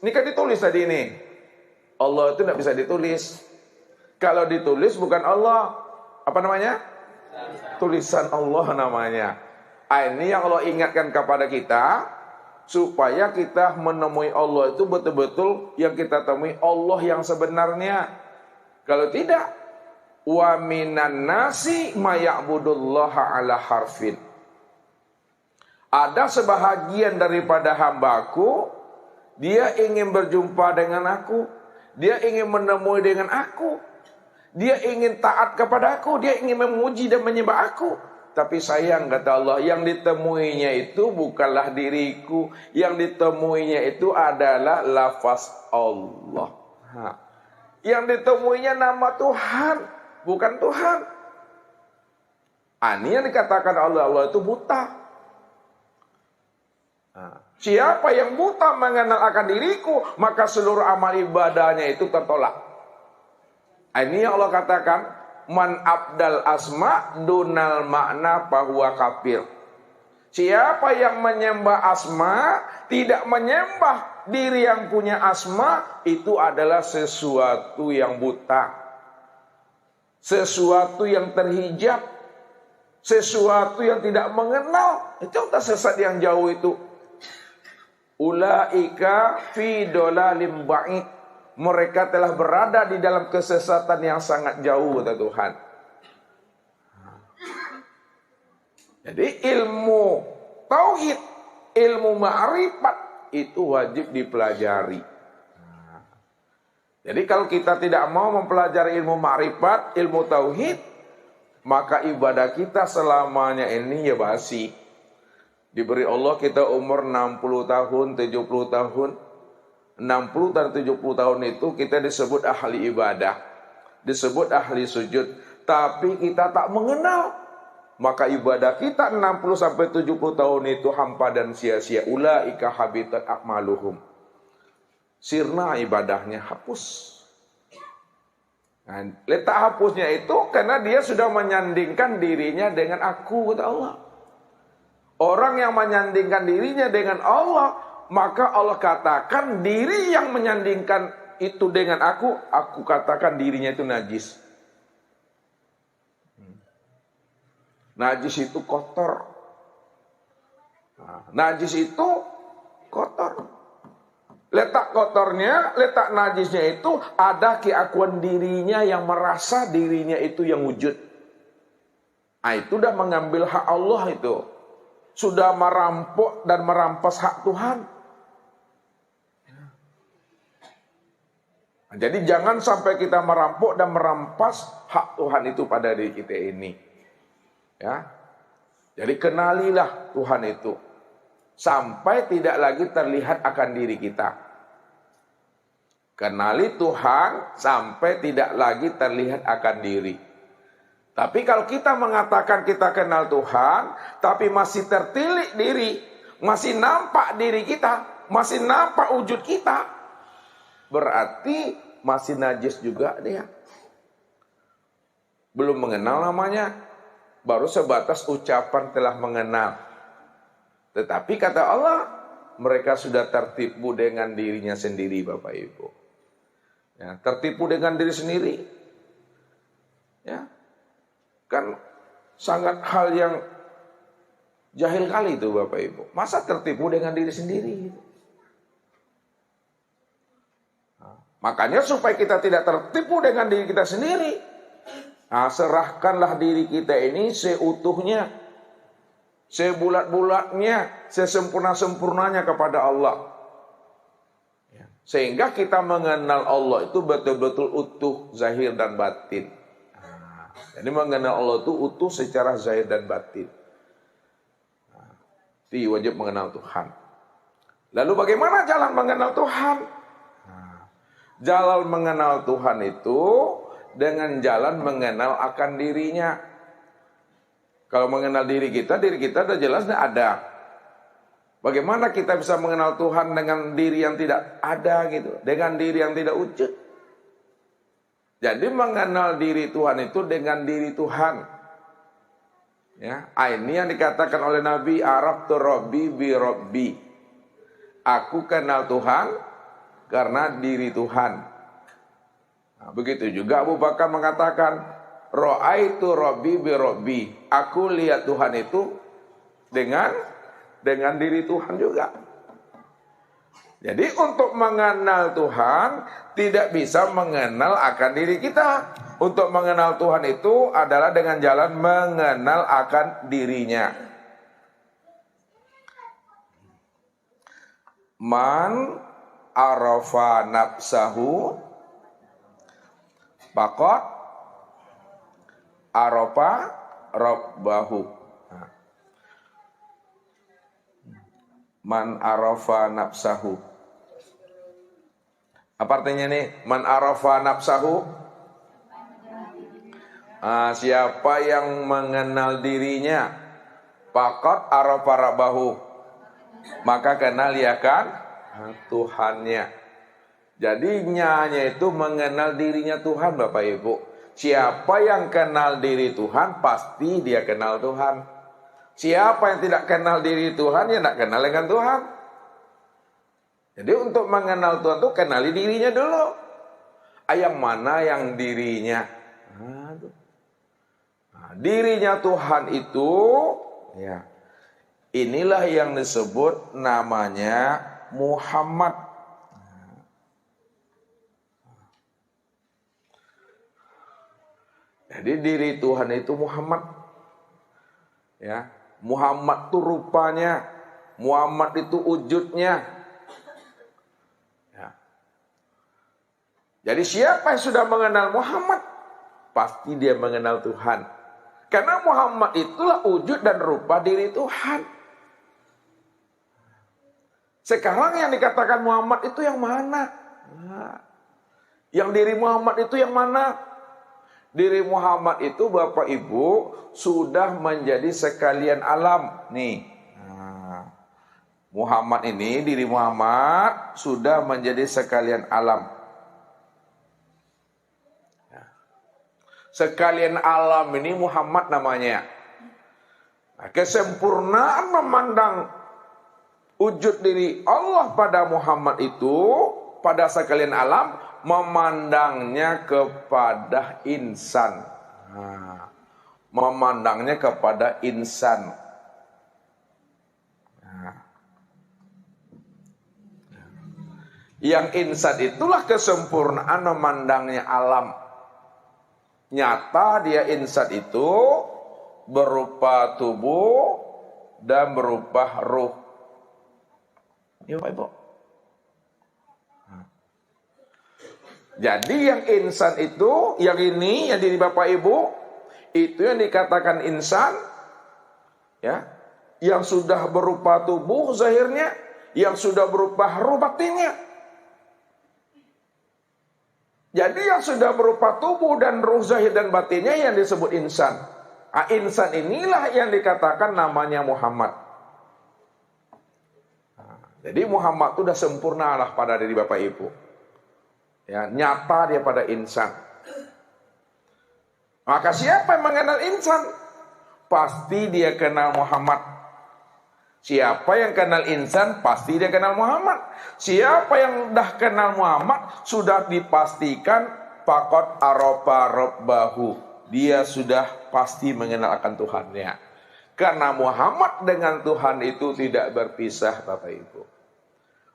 Ini kan ditulis tadi ini. Allah itu tidak bisa ditulis. Kalau ditulis bukan Allah. Apa namanya? Tulisan Allah namanya. Ini yang Allah ingatkan kepada kita, supaya kita menemui Allah itu betul-betul yang kita temui Allah yang sebenarnya. Kalau tidak, wa minan nasi maya'budullaha ala harfin. Ada sebahagian daripada hambaku, dia ingin berjumpa dengan aku, dia ingin menemui dengan aku, dia ingin taat kepada aku, dia ingin memuji dan menyembah aku. Tapi sayang, kata Allah, yang ditemuinya itu bukanlah diriku, yang ditemuinya itu adalah lafaz Allah. Yang ditemuinya nama Tuhan, bukan Tuhan. Ini yang dikatakan Allah itu buta. Siapa yang buta mengenal akan diriku, maka seluruh amal ibadahnya itu tertolak. Ini yang Allah katakan, man abdal asma dunal makna bahwa kafir. Siapa yang menyembah asma, tidak menyembah diri yang punya asma, itu adalah sesuatu yang buta, sesuatu yang terhijab, sesuatu yang tidak mengenal. Itu tersesat yang jauh itu. Ulaika fi dolalim ba'id. Mereka telah berada di dalam kesesatan yang sangat jauh, kata Tuhan. Jadi ilmu tauhid, ilmu ma'rifat itu wajib dipelajari. Jadi kalau kita tidak mau mempelajari ilmu ma'rifat, ilmu tauhid, maka ibadah kita selamanya ini ya basi. Diberi Allah kita umur 60 tahun, 70 tahun. 60 dan 70 tahun itu kita disebut ahli ibadah, disebut ahli sujud, tapi kita tak mengenal, maka ibadah kita 60 sampai 70 tahun itu hampa dan sia-sia. Ulaika habitat a'maluhum. Sirna ibadahnya, hapus. Nah, letak hapusnya itu karena dia sudah menyandingkan dirinya dengan aku, kata Allah. Orang yang menyandingkan dirinya dengan Allah, maka Allah katakan diri yang menyandingkan itu dengan aku katakan dirinya itu najis. Najis itu kotor. Najis itu kotor. Letak kotornya, letak najisnya itu ada keakuan dirinya yang merasa dirinya itu yang wujud. Itu sudah mengambil hak Allah itu. Sudah merampok dan merampas hak Tuhan. Jadi jangan sampai kita merampok dan merampas hak Tuhan itu pada diri kita ini. Ya. Jadi kenalilah Tuhan itu sampai tidak lagi terlihat akan diri kita. Kenali Tuhan sampai tidak lagi terlihat akan diri. Tapi kalau kita mengatakan kita kenal Tuhan, tapi masih tertilik diri, masih nampak diri kita, masih nampak wujud kita, berarti masih najis juga dia. Belum mengenal namanya, baru sebatas ucapan telah mengenal. Tetapi kata Allah, mereka sudah tertipu dengan dirinya sendiri, Bapak Ibu. Ya, tertipu dengan diri sendiri. Ya, kan sangat hal yang jahil kali itu, Bapak Ibu. Masa tertipu dengan diri sendiri? Makanya supaya kita tidak tertipu dengan diri kita sendiri, serahkanlah diri kita ini seutuhnya, sebulat-bulatnya, sesempurna-sempurnanya kepada Allah. Sehingga kita mengenal Allah itu betul-betul utuh, zahir dan batin. Jadi mengenal Allah itu utuh secara zahir dan batin. Jadi wajib mengenal Tuhan. Lalu bagaimana jalan mengenal Tuhan? Jalan mengenal Tuhan itu dengan jalan mengenal akan dirinya. Kalau mengenal diri kita sudah jelas ada. Bagaimana kita bisa mengenal Tuhan dengan diri yang tidak ada gitu, dengan diri yang tidak wujud. Jadi mengenal diri Tuhan itu dengan diri Tuhan. Ya, ini yang dikatakan oleh Nabi, Araftu Rabbi bi Rabbi. Aku kenal Tuhan karena diri Tuhan. Nah, begitu juga Abu Bakar mengatakan, Ra'aitu Rabbi bi Rabbi. Aku lihat Tuhan itu dengan diri Tuhan juga. Jadi untuk mengenal Tuhan tidak bisa mengenal akan diri kita. Untuk mengenal Tuhan itu adalah dengan jalan mengenal akan dirinya. Man arafa nafsahu faqad arafa rabbahu. Man arafa nafsahu. Apa artinya nih? Man arafa nafsahu. Siapa yang mengenal dirinya, faqad arafa rabbahu, maka kenal ya kan Tuhannya. Jadi nyanya itu mengenal dirinya Tuhan, Bapak Ibu. Siapa yang kenal diri Tuhan, pasti dia kenal Tuhan. Siapa yang tidak kenal diri Tuhan, ya tidak kenal dengan Tuhan. Jadi untuk mengenal Tuhan itu kenali dirinya dulu. Yang mana yang dirinya? Dirinya Tuhan itu, ya, inilah yang disebut namanya Muhammad. Jadi diri Tuhan itu Muhammad. Ya, Muhammad itu rupanya, Muhammad itu wujudnya. Ya. Jadi siapa yang sudah mengenal Muhammad, pasti dia mengenal Tuhan. Karena Muhammad itulah wujud dan rupa diri Tuhan. Sekarang yang dikatakan Muhammad itu yang mana? Yang diri Muhammad itu yang mana? Diri Muhammad itu Bapak Ibu sudah menjadi sekalian alam. Nih, Muhammad ini, diri Muhammad sudah menjadi sekalian alam. Sekalian alam ini Muhammad namanya. Nah, kesempurnaan memandang wujud diri Allah pada Muhammad itu, pada sekalian alam, memandangnya kepada insan. Memandangnya kepada insan. Yang insan itulah kesempurnaan memandangnya alam. Nyata dia insan itu berupa tubuh dan berupa ruh. Ya Pak Ibu. Jadi yang insan itu, yang ini, yang diri Bapak Ibu, itu yang dikatakan insan, ya, yang sudah berupa tubuh zahirnya, yang sudah berupa ruh batinnya. Jadi yang sudah berupa tubuh dan ruh zahir dan batinnya yang disebut insan. Insan inilah yang dikatakan namanya Muhammad. Jadi Muhammad itu sudah sempurna lah pada diri Bapak Ibu. Ya, nyata dia pada insan. Maka siapa yang mengenal insan? Pasti dia kenal Muhammad. Siapa yang kenal insan, pasti dia kenal Muhammad. Siapa yang dah kenal Muhammad, sudah dipastikan faqad arafa rabbahu. Dia sudah pasti mengenal akan Tuhannya. Karena Muhammad dengan Tuhan itu tidak berpisah, Bapak Ibu.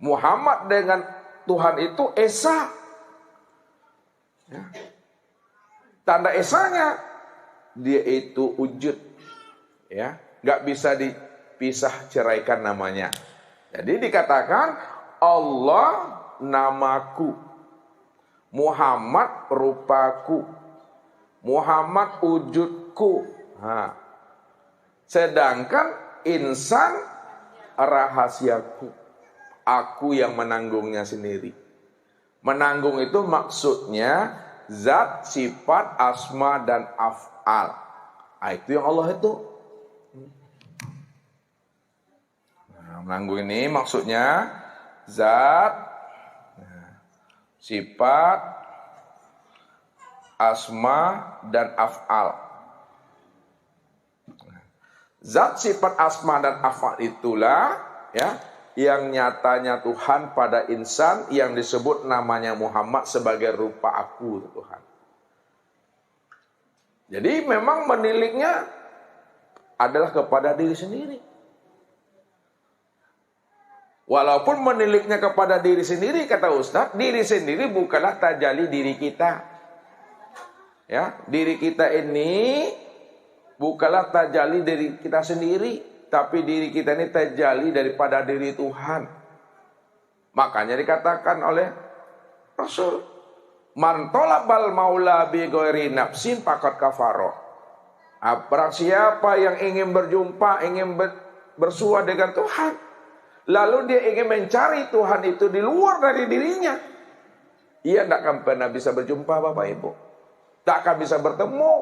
Muhammad dengan Tuhan itu esa. Ya. Tanda esanya, dia itu wujud. Ya, nggak bisa dipisah ceraikan namanya. Jadi dikatakan Allah namaku, Muhammad rupaku, Muhammad wujudku. Sedangkan insan rahasiaku, aku yang menanggungnya sendiri. Menanggung itu maksudnya zat, sifat, asma, dan af'al. Itu yang Allah itu. Menanggung ini maksudnya zat, sifat, asma, dan af'al. Zat, sifat, asma, dan af'al itulah ya yang nyatanya Tuhan pada insan yang disebut namanya Muhammad sebagai rupa aku Tuhan. Jadi memang meniliknya adalah kepada diri sendiri. Walaupun meniliknya kepada diri sendiri, kata Ustaz, diri sendiri bukanlah tajalli diri kita. Ya, diri kita ini bukanlah tajalli dari kita sendiri, tapi diri kita ini tajalli daripada diri Tuhan. Makanya dikatakan oleh Rasul, man talabal maula bi ghairi nafsin faqad kafara. Barang siapa yang ingin berjumpa, ingin bersua dengan Tuhan, lalu dia ingin mencari Tuhan itu di luar dari dirinya, ia tidak akan pernah bisa berjumpa, Bapak Ibu. Tak akan bisa bertemu.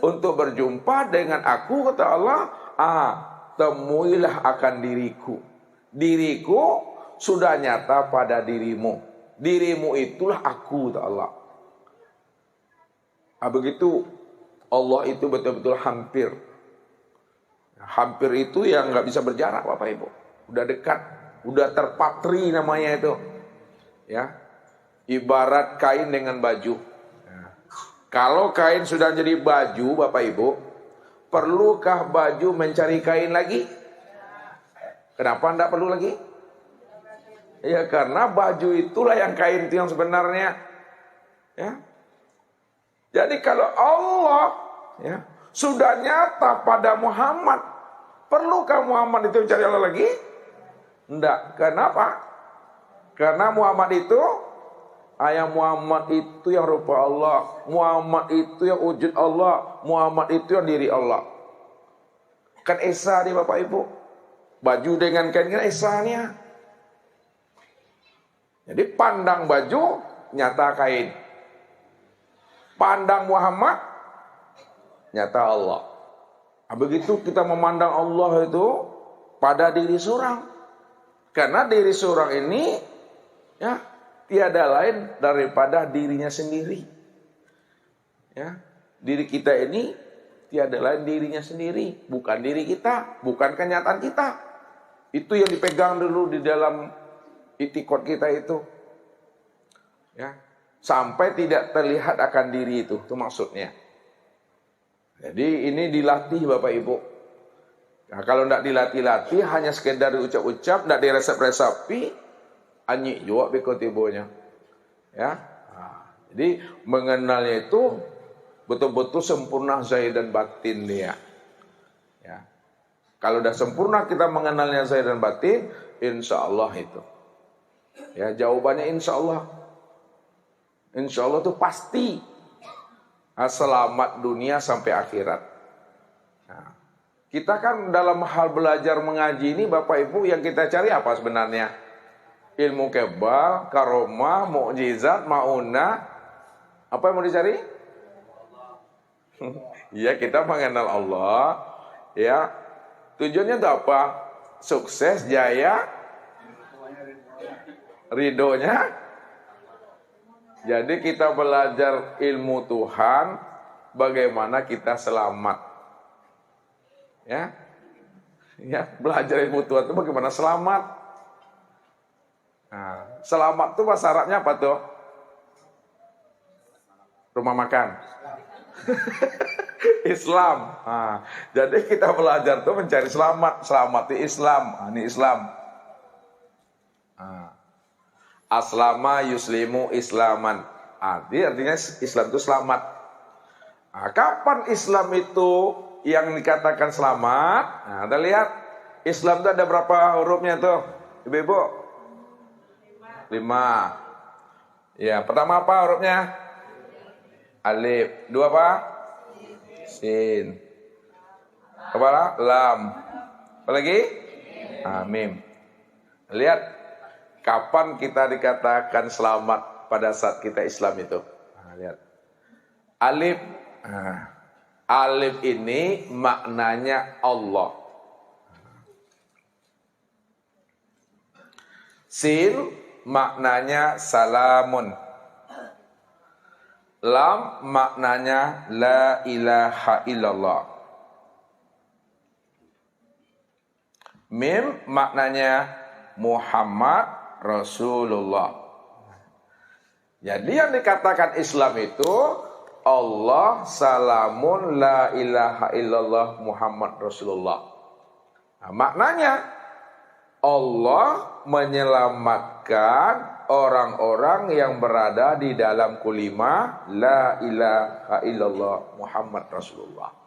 Untuk berjumpa dengan aku, kata Allah, temuilah akan diriku. Diriku sudah nyata pada dirimu. Dirimu itulah aku, kata Allah. Begitu Allah itu betul-betul hampir. Hampir itu yang nggak bisa berjarak, Bapak Ibu. Udah dekat, udah terpatri namanya itu. Ya, ibarat kain dengan baju. Kalau kain sudah jadi baju, Bapak Ibu, perlukah baju mencari kain lagi? Kenapa tidak perlu lagi? Ya karena baju itulah yang kain itu yang sebenarnya. Ya. Jadi kalau Allah ya, sudah nyata pada Muhammad, perlukah Muhammad itu mencari Allah lagi? Tidak. Kenapa? Karena Muhammad itu Muhammad itu yang rupa Allah, Muhammad itu yang wujud Allah, Muhammad itu yang diri Allah. Kan esa nih Bapak Ibu. Baju dengan kain kan esanya. Jadi pandang baju, nyata kain. Pandang Muhammad, nyata Allah. Begitu kita memandang Allah itu pada diri seorang. Karena diri seorang ini ya tiada lain daripada dirinya sendiri. Ya, diri kita ini tiada lain dirinya sendiri, bukan diri kita, bukan kenyataan kita. Itu yang dipegang dulu di dalam itikad kita itu. Ya, sampai tidak terlihat akan diri itu maksudnya. Jadi ini dilatih Bapak Ibu. Nah, kalau tidak dilatih-latih, hanya sekedar diucap-ucap, tidak diresep-resapi, anjing juga bekotibonya, ya. Jadi mengenalnya itu betul-betul sempurna zahir dan batin dia. Ya. Kalau sudah sempurna kita mengenalnya zahir dan batin, insya Allah itu. Ya jawabannya insya Allah. Insya Allah itu pasti selamat dunia sampai akhirat. Nah, kita kan dalam hal belajar mengaji ini Bapak Ibu yang kita cari apa sebenarnya? Ilmu kebal, karomah, mukjizat, maunah. Apa yang mau dicari? Ya kita mengenal Allah. Ya tujuannya itu apa? Sukses, jaya, ridhonya. Jadi kita belajar ilmu Tuhan, bagaimana kita selamat. Ya, ya belajar ilmu Tuhan itu bagaimana selamat. Nah, selamat tuh bahasa Arabnya apa tuh? Rumah makan. Islam. Nah, jadi kita belajar tuh mencari selamat. Selamat di Islam. Nah, ini Islam. Nah, aslama yuslimu islaman. Artinya Islam itu selamat. Nah, kapan Islam itu yang dikatakan selamat? Nah, Anda lihat Islam itu ada berapa hurufnya tuh, Ibu-ibu? 5. Ya, pertama apa hurufnya? Alif. 2 apa? Sin. Apa? Lam. Apa lagi? Mim. Lihat, kapan kita dikatakan selamat pada saat kita Islam itu? Nah, lihat. Alif. Nah, alif ini maknanya Allah. Sin maknanya salamun. Lam maknanya la ilaha illallah. Mim maknanya Muhammad Rasulullah. Jadi yang dikatakan Islam itu Allah salamun la ilaha illallah Muhammad Rasulullah. Nah, maknanya Allah menyelamatkan orang-orang yang berada di dalam kulimah la ilaha illallah Muhammad Rasulullah.